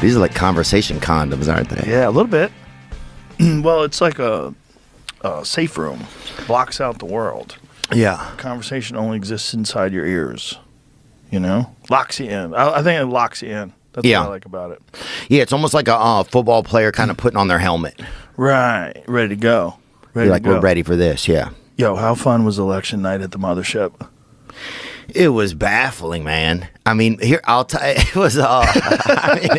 These are like conversation condoms, aren't they? Yeah, a little bit. Well, it's like a safe room. Blocks out the world. Yeah. Conversation only exists inside your ears. You know? Locks you in. I think it locks you in. That's what I like about it. Yeah, it's almost like a football player kind of putting on their helmet. Right. Ready to go. You're like, we're ready for this, yeah. Yo, how fun was election night at the mothership? It was baffling, man. I mean, here I'll tell you, it was. It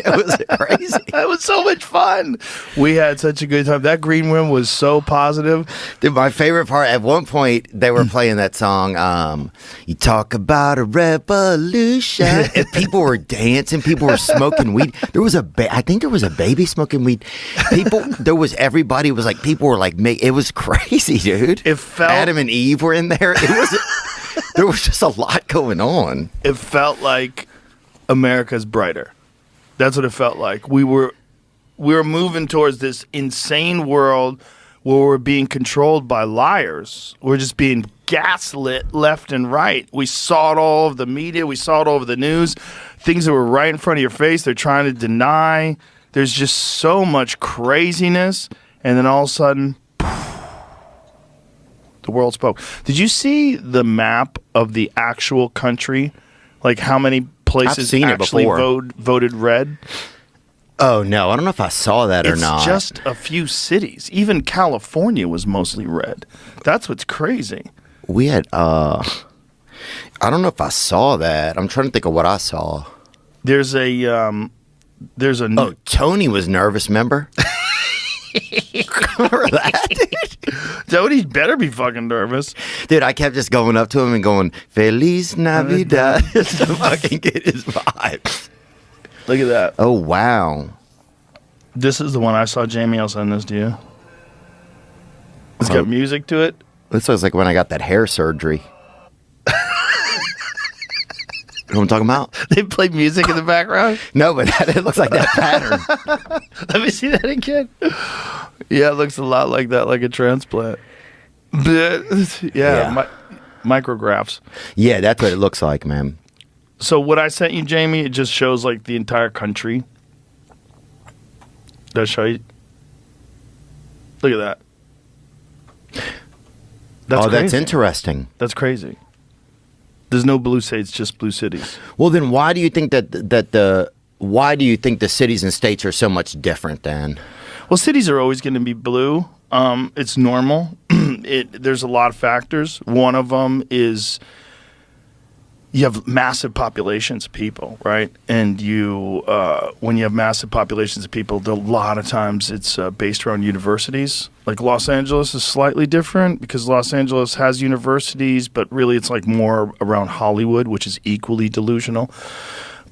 was crazy. It was so much fun. We had such a good time. That green room was so positive. Dude, my favorite part. At one point, they were playing that song. You talk about a revolution, and people were dancing. People were smoking weed. There was I think there was a baby smoking weed. There was everybody. Was like people were like, it was crazy, dude. It felt Adam and Eve were in there. It was. There was just a lot going on. It felt like America's brighter. That's what it felt like. We were moving towards this insane world where we're being controlled by liars. We're just being gaslit left and right. We saw it all over the media. We saw it all over the news. Things that were right in front of your face, they're trying to deny. There's just so much craziness. And then all of a sudden, the world spoke. Did you see the map of the actual country? Like how many places actually voted red? Oh, no. I don't know if I saw that or not. It's just a few cities. Even California was mostly red. That's what's crazy. We had, I don't know if I saw that. I'm trying to think of what I saw. There's a Oh, Tony was nervous, remember? Remember that, dude? Tony better be fucking nervous. Dude, I kept just going up to him and going, Feliz Navidad, just to fucking get his vibes. Look at that. Oh, wow. This is the one I saw. Jamie, I'll send this to you. It's got music to it. This was like when I got that hair surgery. You know what I'm talking about? They play music in the background? No, but it looks like that pattern. Let me see that again. Yeah, it looks a lot like that, like a transplant. Yeah. Micrographs. Yeah, that's what it looks like, man. So what I sent you, Jamie, it just shows like the entire country. Does show you? Look at that. That's crazy. That's interesting. That's crazy. There's no blue states, just blue cities. Well, then why do you think why do you think the cities and states are so much different then? Well, cities are always going to be blue. It's normal. There's a lot of factors. One of them is you have massive populations of people, right? And when you have massive populations of people, a lot of times it's based around universities. Like Los Angeles is slightly different because Los Angeles has universities, but really it's like more around Hollywood, which is equally delusional.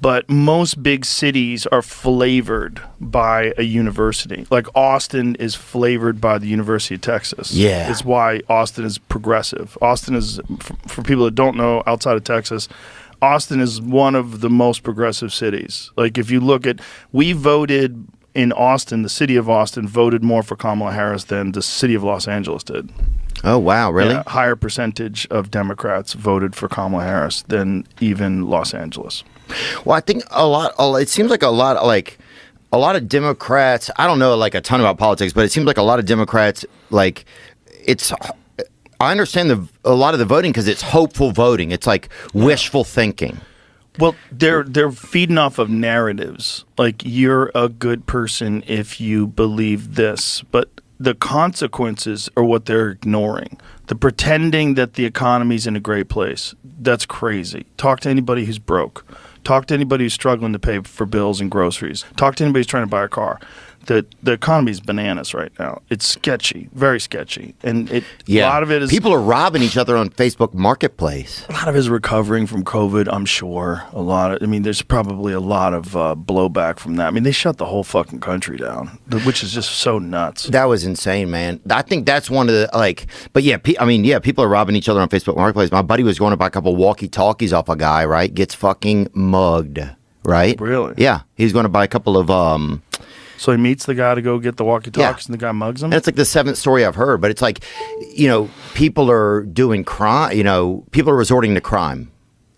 But most big cities are flavored by a university. Like Austin is flavored by the University of Texas. Yeah. It's why Austin is progressive. Austin is, for people that don't know outside of Texas, Austin is one of the most progressive cities. Like if you look at, we voted in Austin, the city of Austin voted more for Kamala Harris than the city of Los Angeles did. Oh, wow, really? Yeah, higher percentage of Democrats voted for Kamala Harris than even Los Angeles. Well, I think it seems like a lot of Democrats, I don't know like a ton about politics, but it seems like a lot of Democrats, like I understand a lot of the voting because it's hopeful voting. It's like wishful thinking. Well, they're feeding off of narratives. Like you're a good person if you believe this, but the consequences are what they're ignoring. The pretending that the economy's in a great place. That's crazy. Talk to anybody who's broke. Talk to anybody who's struggling to pay for bills and groceries. Talk to anybody who's trying to buy a car. The economy is bananas right now. It's sketchy, very sketchy, and a lot of it is people are robbing each other on Facebook Marketplace. A lot of it is recovering from COVID. I'm sure there's probably a lot of blowback from that. I mean, they shut the whole fucking country down, which is just so nuts. That was insane, man. I think that's one of the but yeah, people are robbing each other on Facebook Marketplace. My buddy was going to buy a couple walkie-talkies off a guy, right? Gets fucking mugged, right? Really? Yeah, he's going to buy a couple of So he meets the guy to go get the walkie-talkies, and the guy mugs him? And it's like the seventh story I've heard, but it's like, people are doing crime, people are resorting to crime.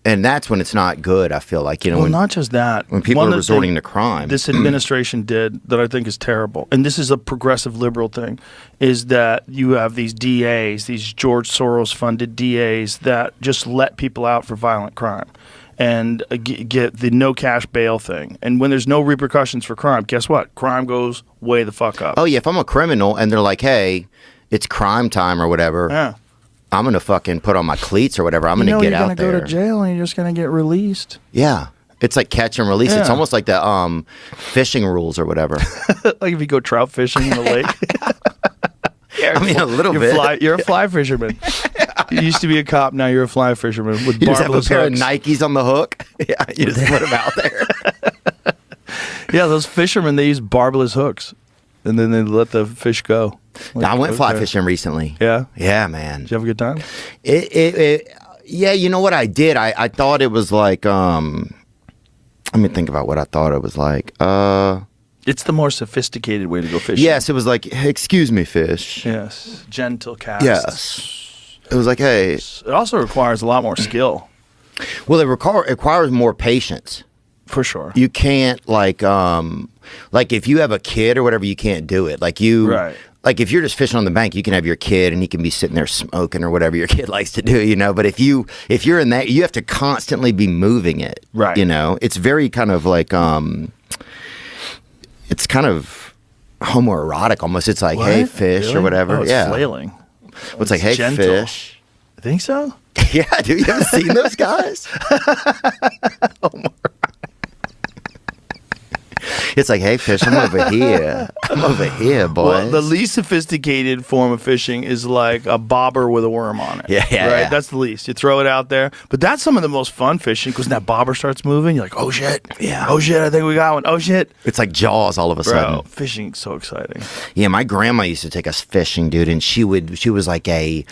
And that's when it's not good, I feel like. Well, not just that. When people are resorting to crime. This administration did that I think is terrible, and this is a progressive liberal thing, is that you have these DAs, these George Soros-funded DAs that just let people out for violent crime and get the no cash bail thing. And when there's no repercussions for crime, guess what? Crime goes way the fuck up. Oh, yeah, if I'm a criminal and they're like, hey, it's crime time or whatever. Yeah. I'm going to fucking put on my cleats or whatever. I'm going to get out there. You're going to go to jail and you're just going to get released. Yeah. It's like catch and release. Yeah. It's almost like the fishing rules or whatever. Like if you go trout fishing in the lake. Yeah, I mean, a little bit. You're a fly fisherman. You used to be a cop, now you're a fly fisherman with You just have a barbless pair hooks. of Nikes on the hook. Yeah, you just put them out there. Yeah, those fishermen, they use barbless hooks. And then they let the fish go. Like, I went fly fishing recently. Yeah? Yeah, man. Did you have a good time? Yeah, you know what I did? I thought it was like, let me think about what I thought it was like. It's the more sophisticated way to go fishing. Yes, it was like, hey, excuse me, fish. Yes. Gentle casts. Yes. It was like, hey. It also requires a lot more skill. Well, it requires more patience. For sure. You can't like if you have a kid or whatever, you can't do it. Like Right. Like if you're just fishing on the bank, you can have your kid and he can be sitting there smoking or whatever your kid likes to do, you know. But if you're in that, you have to constantly be moving it. Right. You know, it's very kind of like it's kind of homoerotic almost. It's like, What? hey, fish Really? or whatever. Oh, it's yeah. flailing. It's like, hey, gentle. fish. I think so? Yeah, dude, you haven't seen those guys? It's like, hey, fish, I'm over here. I'm over here, boys. Well, the least sophisticated form of fishing is like a bobber with a worm on it. Yeah, right. yeah. That's the least. You throw it out there, but that's some of the most fun fishing because when that bobber starts moving, you're like, oh shit, Yeah. oh shit, I think we got one. Oh shit, It's like Jaws all of a sudden. bro, fishing's so exciting. Yeah, my grandma used to take us fishing, dude, and she was like a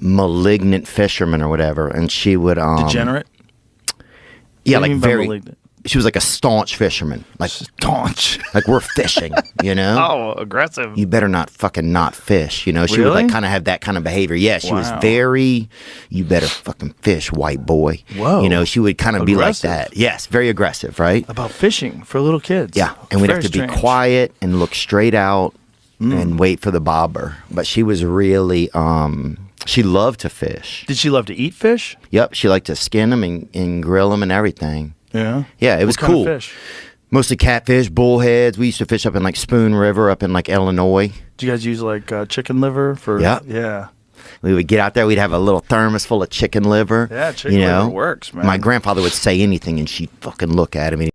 malignant fisherman or whatever, and she would Degenerate. Yeah, What do you like mean by very. malignant? She was like a staunch fisherman. Like Staunch. like we're fishing, you know. Oh, aggressive. You better not fucking not fish, you know. She would Really? like kind of have that kind of behavior. Yeah, she was Wow. very. You better fucking fish, white boy. Whoa. You know, she would kind of be like Aggressive. that. Yes, very aggressive, right? About fishing for little kids. Yeah, and we'd Very have to be strange. quiet and look straight out and wait for the bobber. But she was really, she loved to fish. Did she love to eat fish? Yep, she liked to skin them and grill them and everything. Yeah. Yeah, it was What kind cool. of fish? Mostly catfish, bullheads. We used to fish up in like Spoon River up in like Illinois. Do you guys use like chicken liver for? Yeah. Yeah. We would get out there. We'd have a little thermos full of chicken liver. Yeah, chicken you know? liver works, man. My grandfather would say anything, and she'd fucking look at him. And